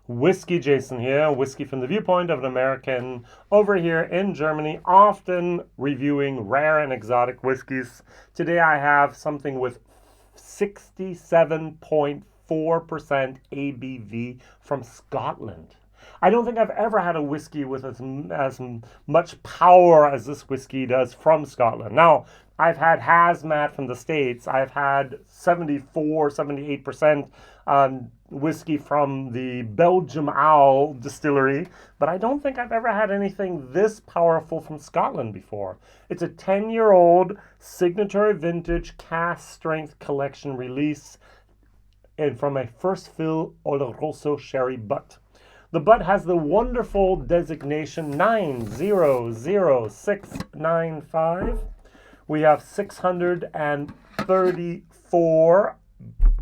WhiskyJason here, whiskey from the viewpoint of an American over here in Germany, often reviewing rare and exotic whiskeys. Today I have something with 67.4% ABV from Scotland. I don't think I've ever had a whiskey with as much power as this whiskey does from Scotland. Now, I've had Hazmat from the States. I've had 74, 78% whiskey from the Belgium Owl distillery, but I don't think I've ever had anything this powerful from Scotland before. It's a 10-year-old Signatory Vintage Cask Strength Collection release and from a first fill Oloroso sherry butt. The butt has the wonderful designation 900695. We have 634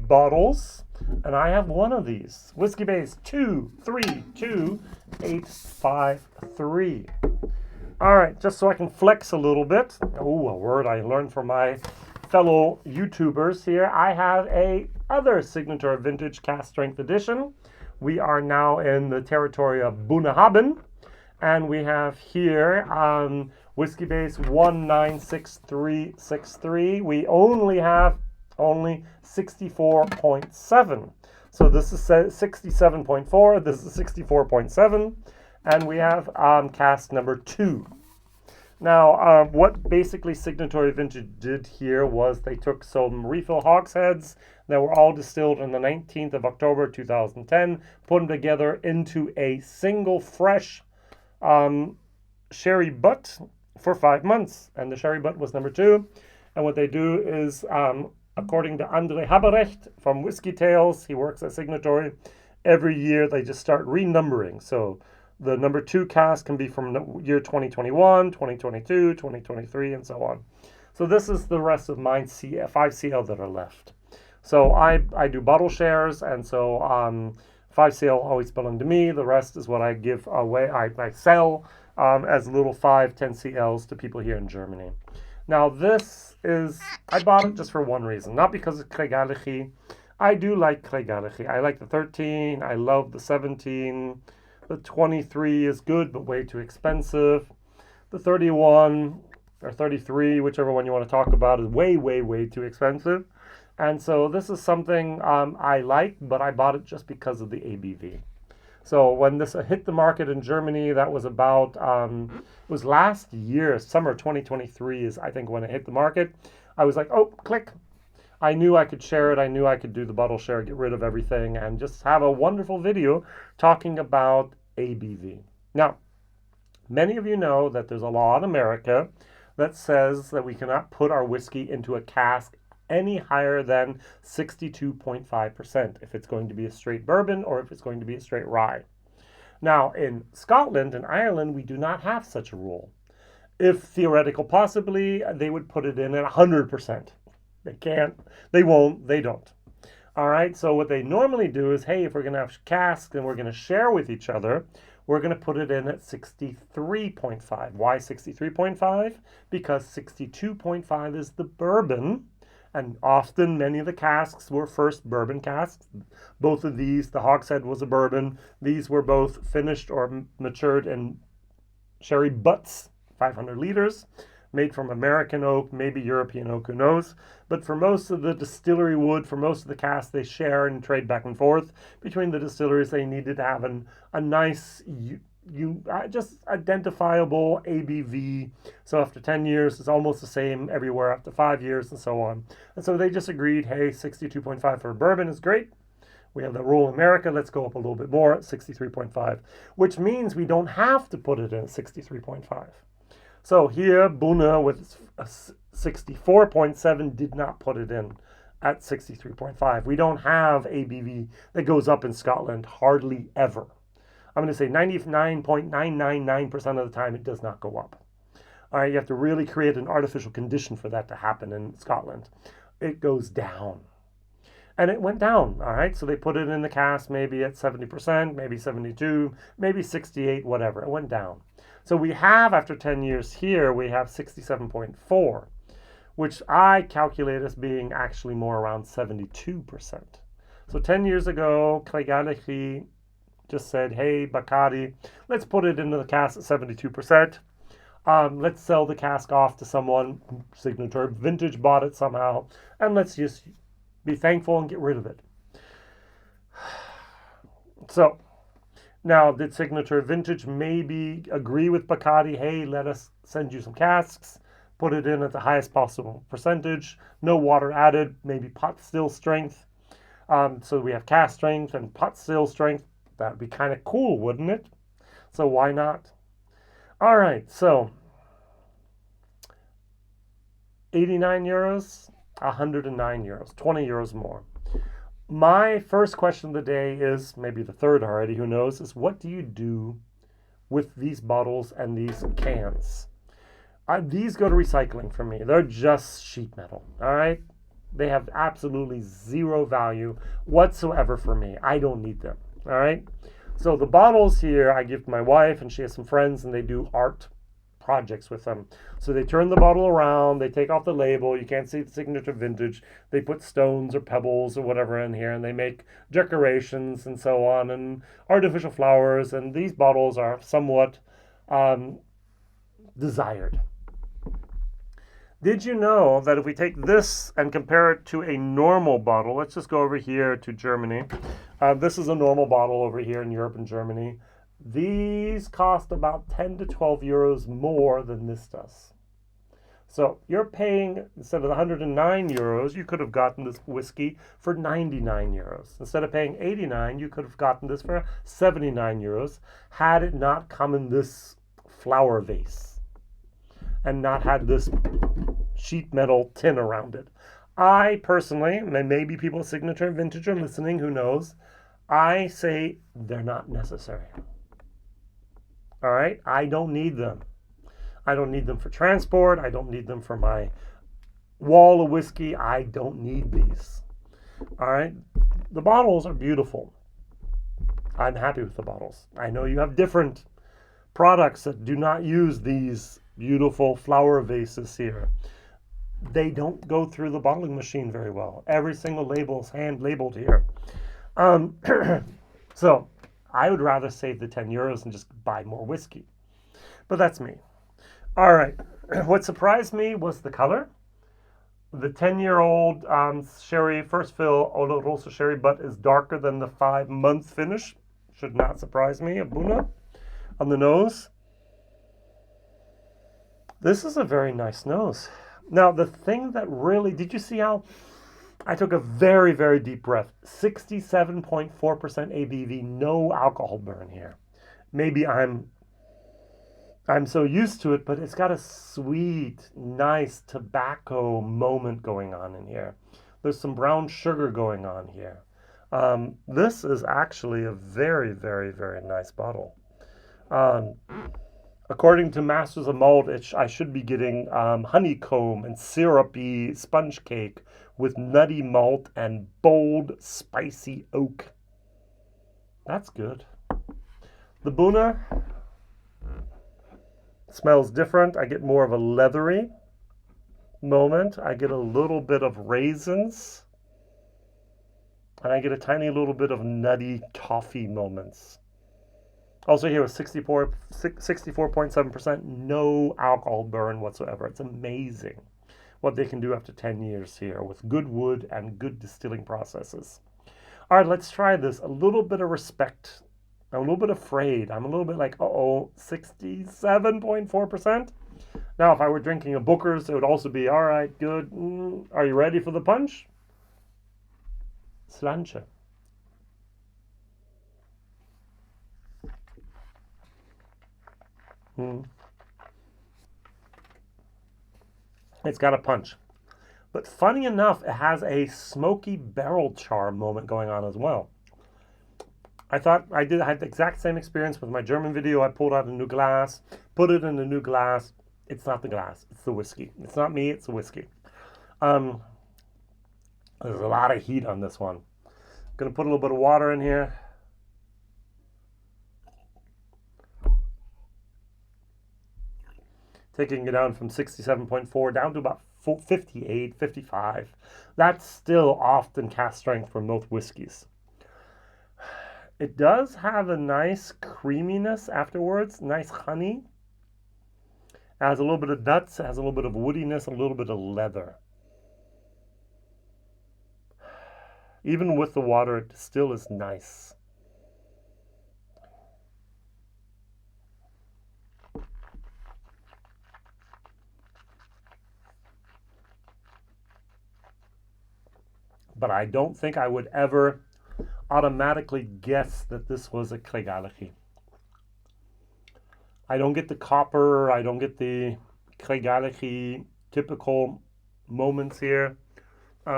bottles, and I have one of these. Whiskybase 232853. All right, just so I can flex a little bit. Oh, a word I learned from my fellow YouTubers here. I have a other Signatory Vintage Cask Strength Edition. We are now in the territory of Bunnahabhain, and we have here Whiskybase 196363. We only have 64.7. So this is 67.4, this is 64.7, and we have cask number 2. Now, what basically Signatory Vintage did here was they took some refill hogsheads that were all distilled on the 19th of October 2010, put them together into a single fresh sherry butt for 5 months. And the sherry butt was number 2. And what they do is, according to Andre Haberecht from Whiskey Tales, he works at Signatory, every year they just start renumbering. So the number 2 cask can be from the year 2021, 2022, 2023, and so on. So this is the rest of mine 5CL that are left. So I do bottle shares, and so 5CL always belong to me. The rest is what I give away. I sell as little 5, 10 CLs to people here in Germany. Now this is, I bought it just for one reason, not because of Craigellachie. I do like Craigellachie. I like the 13, I love the 17. The 23 is good, but way too expensive. The 31 or 33, whichever one you want to talk about, is way, way, way too expensive. And so this is something I like, but I bought it just because of the ABV. So when this hit the market in Germany, that was about, it was last year, summer 2023 is I think when it hit the market. I was like, oh, click. I knew I could share it. I knew I could do the bottle share, get rid of everything, and just have a wonderful video talking about ABV. Now, many of you know that there's a law in America that says that we cannot put our whiskey into a cask any higher than 62.5% if it's going to be a straight bourbon or if it's going to be a straight rye. Now, in Scotland and Ireland, we do not have such a rule. If theoretical, possibly, they would put it in at 100%. They can't, they won't, they don't. All right, so what they normally do is, hey, if we're going to have casks and we're going to share with each other, we're going to put it in at 63.5. Why 63.5? Because 62.5 is the bourbon, and often many of the casks were first bourbon casks. Both of these, the hogshead was a bourbon. These were both finished or matured in sherry butts, 500 liters. Made from American oak, maybe European oak, who knows. But for most of the distillery wood, for most of the casks, they share and trade back and forth between the distilleries. They needed to have a nice, just identifiable ABV. So after 10 years, it's almost the same everywhere after 5 years and so on. And so they just agreed, hey, 62.5 for a bourbon is great. We have the rule in America, let's go up a little bit more at 63.5, which means we don't have to put it in at 63.5. So here, Bunna with 64.7 did not put it in at 63.5. We don't have ABV that goes up in Scotland, hardly ever. I'm going to say 99.999% of the time it does not go up. All right, you have to really create an artificial condition for that to happen in Scotland. It goes down. And it went down, all right? So they put it in the cask maybe at 70%, maybe 72, maybe 68, whatever. It went down. So we have, after 10 years here, we have 67.4, which I calculate as being actually more around 72%. So 10 years ago, Craigellachie just said, hey, Bacardi, let's put it into the cask at 72%. Let's sell the cask off to someone. Signatory Vintage bought it somehow. And let's just be thankful and get rid of it. So, now, did Signatory Vintage maybe agree with Bacardi? Hey, let us send you some casks. Put it in at the highest possible percentage. No water added. Maybe pot still strength. So we have cask strength and pot still strength. That would be kind of cool, wouldn't it? So why not? All right, so 89 euros, 109 euros, 20 euros more. My first question of the day is, maybe the third already, who knows, is what do you do with these bottles and these cans? These go to recycling for me. They're just sheet metal, all right? They have absolutely zero value whatsoever for me. I don't need them, all right? So the bottles here I give to my wife, and she has some friends, and they do art projects with them. So they turn the bottle around, they take off the label, you can't see the Signatory Vintage, they put stones or pebbles or whatever in here, and they make decorations and so on, and artificial flowers, and these bottles are somewhat desired. Did you know that if we take this and compare it to a normal bottle, let's just go over here to Germany. This is a normal bottle over here in Europe and Germany. These cost about 10 to 12 euros more than this does. So you're paying, instead of 109 euros, you could have gotten this whiskey for 99 euros. Instead of paying 89, you could have gotten this for 79 euros had it not come in this flower vase and not had this sheet metal tin around it. I personally, and maybe people at Signatory Vintage are listening, who knows, I say they're not necessary. All right, I don't need them. I don't need them for transport. I don't need them for my wall of whiskey. I don't need these. All right, the bottles are beautiful. I'm happy with the bottles. I know you have different products that do not use these beautiful flower vases here. They don't go through the bottling machine very well. Every single label is hand labeled here. So I would rather save the 10 euros and just buy more whiskey. But that's me. All right. What surprised me was the color. The 10-year-old sherry, first fill Oloroso sherry butt is darker than the 5-month finish. Should not surprise me. A Buna on the nose. This is a very nice nose. Now, the thing that really, did you see how I took a very, very deep breath? 67.4% ABV, no alcohol burn here. Maybe I'm so used to it, but it's got a sweet, nice tobacco moment going on in here. There's some brown sugar going on here. This is actually a very, very, very nice bottle. According to Masters of Malt, I should be getting honeycomb and syrupy sponge cake with nutty malt and bold, spicy oak. That's good. The Buna smells different. I get more of a leathery moment. I get a little bit of raisins. And I get a tiny little bit of nutty toffee moments. Also here with 64.7%, no alcohol burn whatsoever. It's amazing what they can do after 10 years here with good wood and good distilling processes. All right, let's try this. A little bit of respect. I'm a little bit afraid. I'm a little bit like, 67.4%. Now, if I were drinking a Booker's, it would also be, all right, good. Are you ready for the punch? Slanche. It's got a punch. But funny enough, it has a smoky barrel char moment going on as well. I had the exact same experience with my German video. I pulled out a new glass, put it in a new glass. It's not the glass, it's the whiskey. It's not me, it's the whiskey. There's a lot of heat on this one. I'm gonna put a little bit of water in here. Taking it down from 67.4 down to about 58, 55. That's still often cask strength for most whiskeys. It does have a nice creaminess afterwards, nice honey. It has a little bit of nuts, it has a little bit of woodiness, a little bit of leather. Even with the water, it still is nice. But I don't think I would ever automatically guess that this was a Craigellachie. I don't get the copper, I don't get the Craigellachie typical moments here. I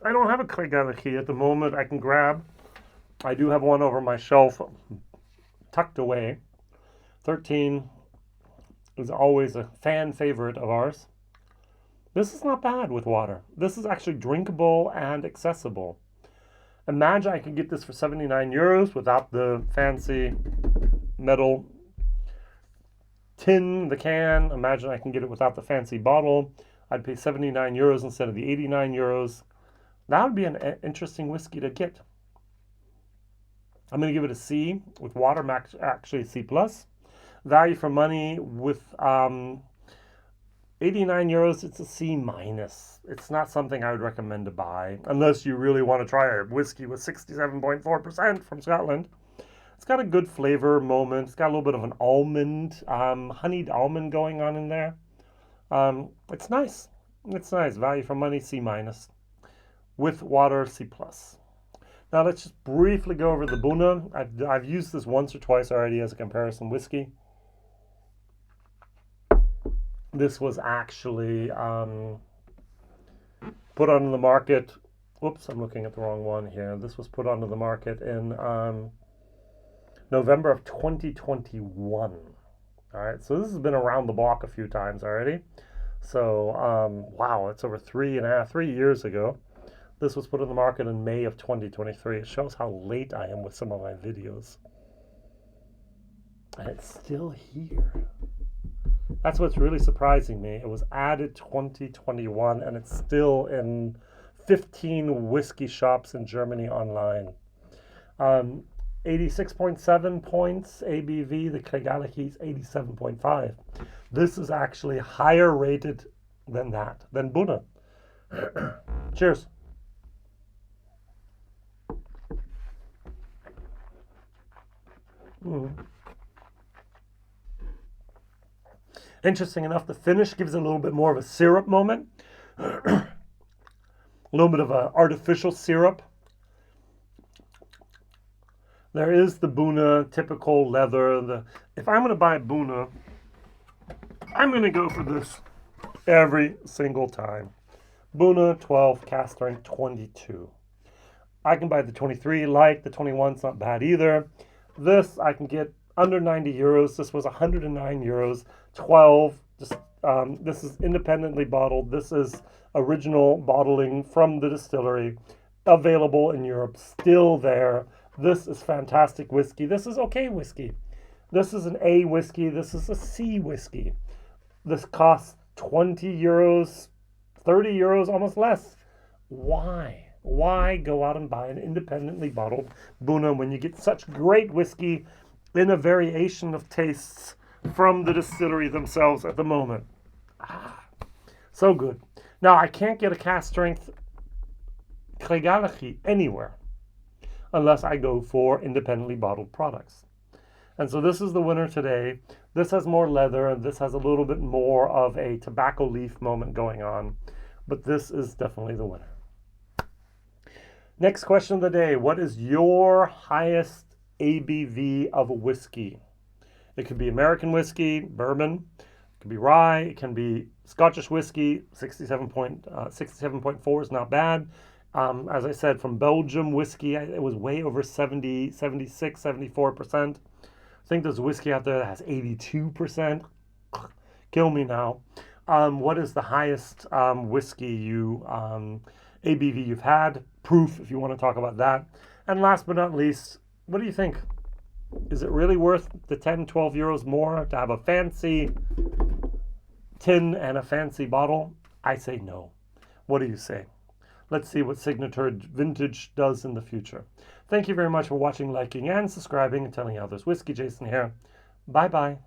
don't have a Craigellachie at the moment I can grab. I do have one over my shelf tucked away. 13 is always a fan favorite of ours. This is not bad with water. This is actually drinkable and accessible. Imagine I could get this for 79 euros without the fancy metal tin, the can. Imagine I can get it without the fancy bottle. I'd pay 79 euros instead of the 89 euros. That would be an interesting whiskey to get. I'm going to give it a C with water, actually a C+. Value for money with 89 euros, it's a C-. It's not something I would recommend to buy unless you really want to try a whiskey with 67.4% from Scotland. It's got a good flavor moment. It's got a little bit of an almond, honeyed almond going on in there. It's nice. It's nice. Value for money, C-. With water, C+. Now let's just briefly go over the Buna. I've used this once or twice already as a comparison whiskey. This was actually put onto the market. Whoops, I'm looking at the wrong one here. This was put onto the market in November of 2021. All right, so this has been around the block a few times already. So, wow, it's over 3 years ago. This was put on the market in May of 2023. It shows how late I am with some of my videos. And it's still here. That's what's really surprising me. It was added 2021 and it's still in 15 whiskey shops in Germany online. 86.7 points ABV. The Craigellachie is 87.5. This is actually higher rated than that, than Buna. Cheers. Interesting enough, the finish gives it a little bit more of a syrup moment. A little bit of an artificial syrup. There is the Buna typical leather. If I'm going to buy a Buna, I'm going to go for this every single time. Buna 12, Cask Strength 22. I can buy the 23 light. The 21's not bad either. This I can get under 90 euros. This was 109 euros. 12. This is independently bottled. This is original bottling from the distillery. Available in Europe. Still there. This is fantastic whiskey. This is okay whiskey. This is an A whiskey. This is a C whiskey. This costs 20 euros, 30 euros, almost less. Why? Why go out and buy an independently bottled Buna when you get such great whiskey in a variation of tastes from the distillery themselves at the moment? So good. Now, I can't get a Cask Strength Craigellachie anywhere unless I go for independently bottled products. And so this is the winner today. This has more leather, and this has a little bit more of a tobacco leaf moment going on. But this is definitely the winner. Next question of the day. What is your highest ABV of whiskey? It could be American whiskey, bourbon. It could be rye. It can be Scottish whiskey. 67.4 is not bad. As I said, from Belgium whiskey, it was way over 70, 76, 74%. I think there's whiskey out there that has 82%. Kill me now. What is the highest whiskey ABV you've had? Proof, if you want to talk about that. And last but not least, what do you think? Is it really worth the 10, 12 euros more to have a fancy tin and a fancy bottle? I say no. What do you say? Let's see what Signatory Vintage does in the future. Thank you very much for watching, liking, and subscribing, and telling others. Whiskey Jason here. Bye-bye.